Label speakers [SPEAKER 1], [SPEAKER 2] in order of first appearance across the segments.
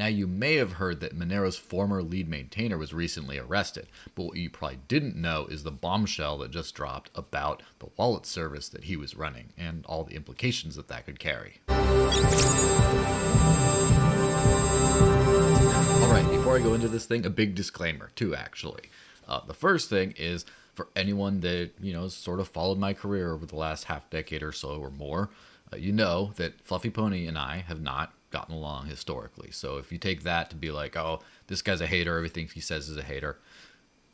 [SPEAKER 1] Now, you may have heard that Monero's former lead maintainer was recently arrested, but what you probably didn't know is the bombshell that just dropped about the wallet service that he was running and all the implications that that could carry. Alright, before I go into this thing, a big disclaimer too, actually. The first thing is, for anyone that, sort of followed my career over the last half decade or so or more, you know that FluffyPony and I have not gotten along historically. So if you take that to be like, oh, this guy's a hater, everything he says is a hater,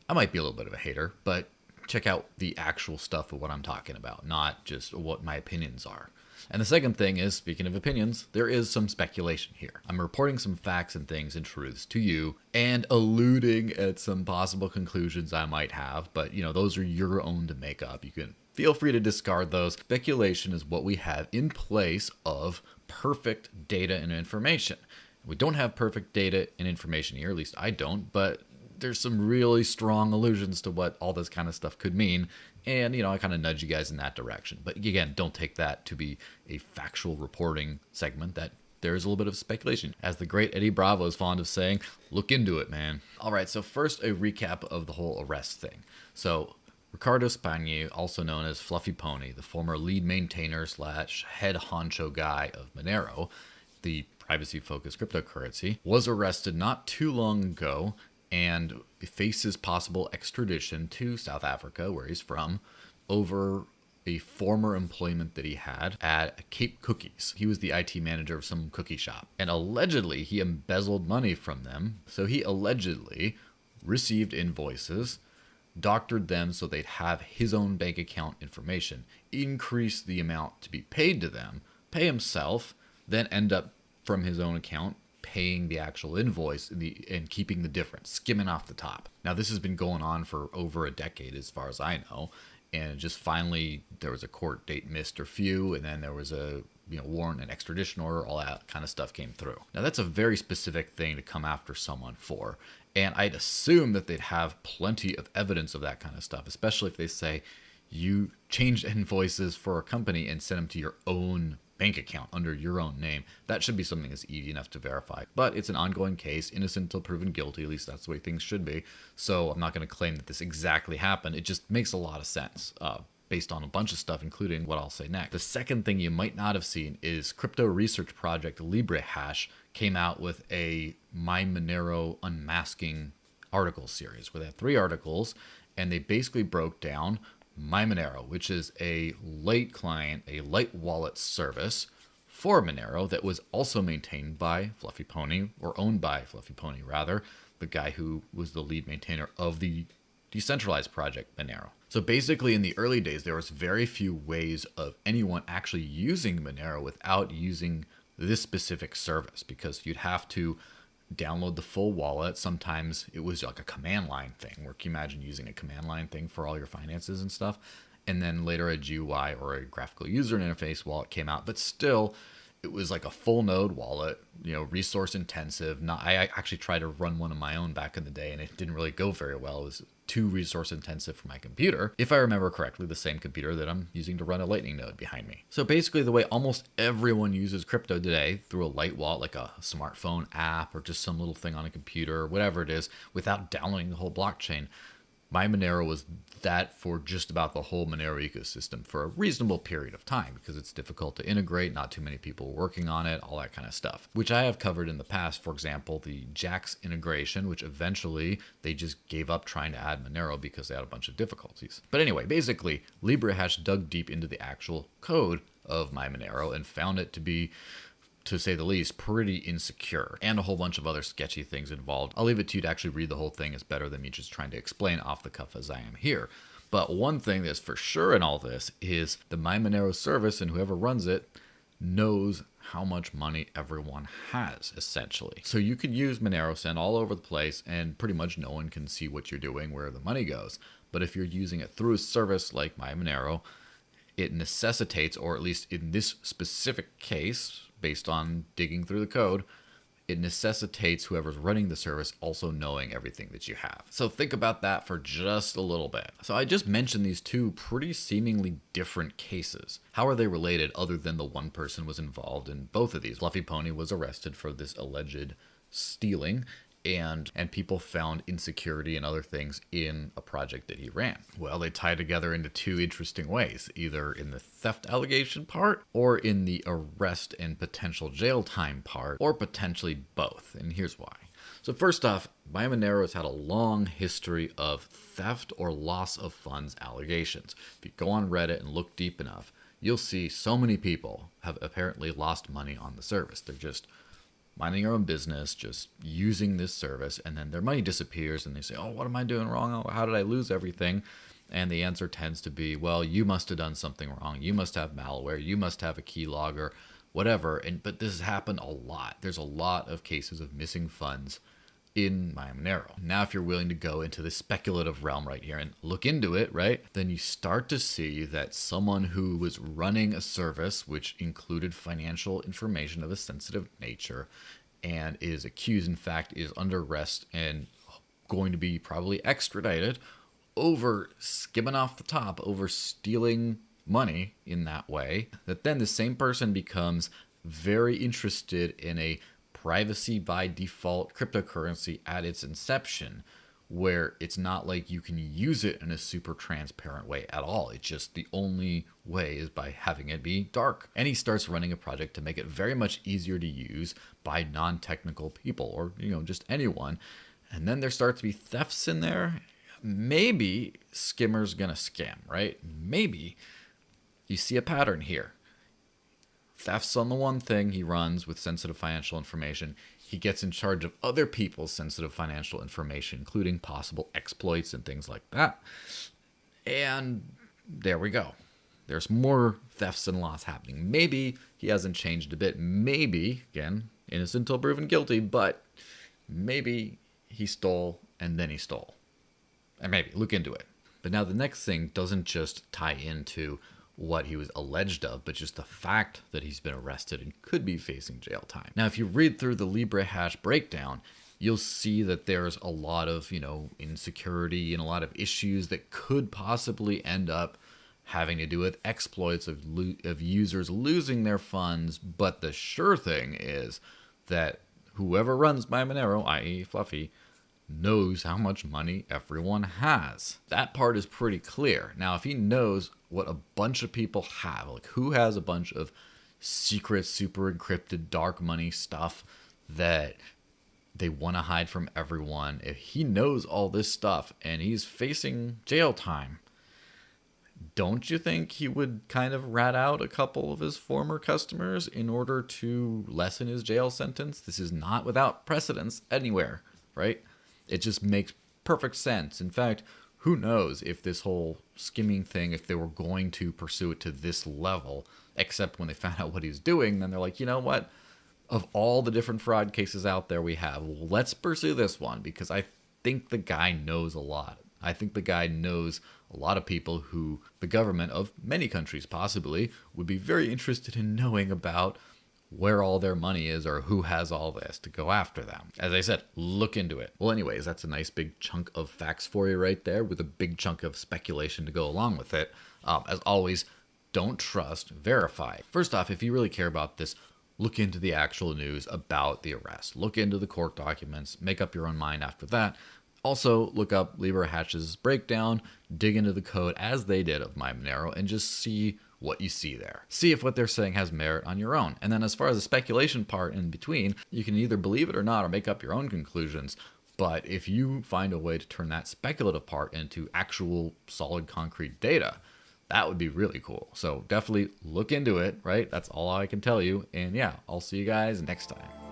[SPEAKER 1] I might be a little bit of a hater, but check out the actual stuff of what I'm talking about, not just what my opinions are. And the second thing is, speaking of opinions, there is some speculation here. I'm reporting some facts and things and truths to you and alluding at some possible conclusions I might have, but those are your own to make up. You can feel free to discard those. Speculation is what we have in place of perfect data and information. We don't have perfect data and information here, at least I don't, but there's some really strong allusions to what all this kind of stuff could mean. And, I kind of nudge you guys in that direction. But again, don't take that to be a factual reporting segment. That there is a little bit of speculation. As the great Eddie Bravo is fond of saying, look into it, man. All right, so first a recap of the whole arrest thing. So Riccardo Spagni, also known as FluffyPony, the former lead maintainer / head honcho guy of Monero, the privacy-focused cryptocurrency, was arrested not too long ago and faces possible extradition to South Africa, where he's from, over a former employment that he had at Cape Cookies. He was the IT manager of some cookie shop, and allegedly he embezzled money from them. So he allegedly received invoices, doctored them so they'd have his own bank account information, increase the amount to be paid to them, pay himself, then end up from his own account paying the actual invoice and keeping the difference, skimming off the top. Now, this has been going on for over a decade as far as I know, and just finally there was a court date missed or few, and then there was a warrant and extradition order, all that kind of stuff came through. Now, that's a very specific thing to come after someone for, and I'd assume that they'd have plenty of evidence of that kind of stuff, especially if they say you changed invoices for a company and sent them to your own bank account under your own name. That should be something that's easy enough to verify. But it's an ongoing case, innocent until proven guilty, at least that's the way things should be. So I'm not going to claim that this exactly happened. It just makes a lot of sense based on a bunch of stuff, including what I'll say next. The second thing you might not have seen is crypto research project LibreHash came out with a MyMonero unmasking article series, where they had 3 articles, and they basically broke down MyMonero, which is a light client, a light wallet service for Monero that was also maintained by FluffyPony, or owned by FluffyPony rather, the guy who was the lead maintainer of the decentralized project Monero. So basically in the early days, there was very few ways of anyone actually using Monero without using this specific service, because you'd have to download the full wallet. Sometimes it was like a command line thing, where can you imagine using a command line thing for all your finances and stuff? And then later a GUI or a graphical user interface wallet came out, but still it was like a full node wallet, resource intensive. I actually tried to run one of my own back in the day and it didn't really go very well. It was too resource intensive for my computer, if I remember correctly, the same computer that I'm using to run a Lightning node behind me. So basically the way almost everyone uses crypto today, through a light wallet like a smartphone app or just some little thing on a computer or whatever it is, without downloading the whole blockchain, MyMonero was that for just about the whole Monero ecosystem for a reasonable period of time, because it's difficult to integrate, not too many people working on it, all that kind of stuff, which I have covered in the past. For example, the Jax integration, which eventually they just gave up trying to add Monero because they had a bunch of difficulties. But anyway, basically, LibreHash dug deep into the actual code of MyMonero and found it to be, to say the least, pretty insecure, and a whole bunch of other sketchy things involved. I'll leave it to you to actually read the whole thing. It's better than me just trying to explain off the cuff as I am here. But one thing that's for sure in all this is the MyMonero service, and whoever runs it knows how much money everyone has, essentially. So you could use Monero, send all over the place, and pretty much no one can see what you're doing, where the money goes. But if you're using it through a service like MyMonero, it necessitates, or at least in this specific case, based on digging through the code, it necessitates whoever's running the service also knowing everything that you have. So think about that for just a little bit. So I just mentioned these two pretty seemingly different cases. How are they related other than the one person was involved in both of these? FluffyPony was arrested for this alleged stealing, and people found insecurity and other things in a project that he ran. Well, they tie together into two interesting ways, either in the theft allegation part or in the arrest and potential jail time part, or potentially both. And here's why. So first off, MyMonero has had a long history of theft or loss of funds allegations. If you go on Reddit and look deep enough, you'll see so many people have apparently lost money on the service. They're just minding their own business, just using this service, and then their money disappears and they say, oh, what am I doing wrong? Oh, how did I lose everything? And the answer tends to be, well, you must have done something wrong. You must have malware. You must have a keylogger, whatever. But this has happened a lot. There's a lot of cases of missing funds in MyMonero. Now, if you're willing to go into the speculative realm right here and look into it, right, then you start to see that someone who was running a service which included financial information of a sensitive nature and is accused, in fact, is under arrest and going to be probably extradited over skimming off the top, over stealing money in that way, that then the same person becomes very interested in a privacy by default cryptocurrency at its inception, where it's not like you can use it in a super transparent way at all. It's just the only way is by having it be dark. And he starts running a project to make it very much easier to use by non-technical people, or just anyone. And then there starts to be thefts in there. Maybe skimmer's gonna scam, right? Maybe you see a pattern here. Thefts on the one thing he runs with sensitive financial information. He gets in charge of other people's sensitive financial information, including possible exploits and things like that. And there we go. There's more thefts and loss happening. Maybe he hasn't changed a bit. Maybe, again, innocent until proven guilty, but maybe he stole and then he stole. And maybe, look into it. But now the next thing doesn't just tie into what he was alleged of, but just the fact that he's been arrested and could be facing jail time. Now, if you read through the Libre hash breakdown, you'll see that there's a lot of, insecurity and a lot of issues that could possibly end up having to do with exploits of users losing their funds. But the sure thing is that whoever runs MyMonero, i.e. Fluffy, knows how much money everyone has. That part is pretty clear. Now, if he knows what a bunch of people have, like who has a bunch of secret, super encrypted, dark money stuff that they want to hide from everyone, if he knows all this stuff and he's facing jail time, don't you think he would kind of rat out a couple of his former customers in order to lessen his jail sentence? This is not without precedence anywhere, right? It just makes perfect sense. In fact, who knows if this whole skimming thing, if they were going to pursue it to this level, except when they found out what he's doing, then they're like, you know what? Of all the different fraud cases out there we have, let's pursue this one, because I think the guy knows a lot. I think the guy knows a lot of people who the government of many countries possibly would be very interested in knowing about where all their money is or who has all this to go after them. As I said, look into it. Well, anyways, that's a nice big chunk of facts for you right there, with a big chunk of speculation to go along with it. As always, don't trust, verify. First off, if you really care about this, look into the actual news about the arrest. Look into the court documents, make up your own mind after that. Also, look up Libre Hash's breakdown, dig into the code as they did of MyMonero, and just see what you see there. See if what they're saying has merit on your own. And then as far as the speculation part in between, you can either believe it or not, or make up your own conclusions. But if you find a way to turn that speculative part into actual solid concrete data, that would be really cool. So definitely look into it, right? That's all I can tell you. And yeah, I'll see you guys next time.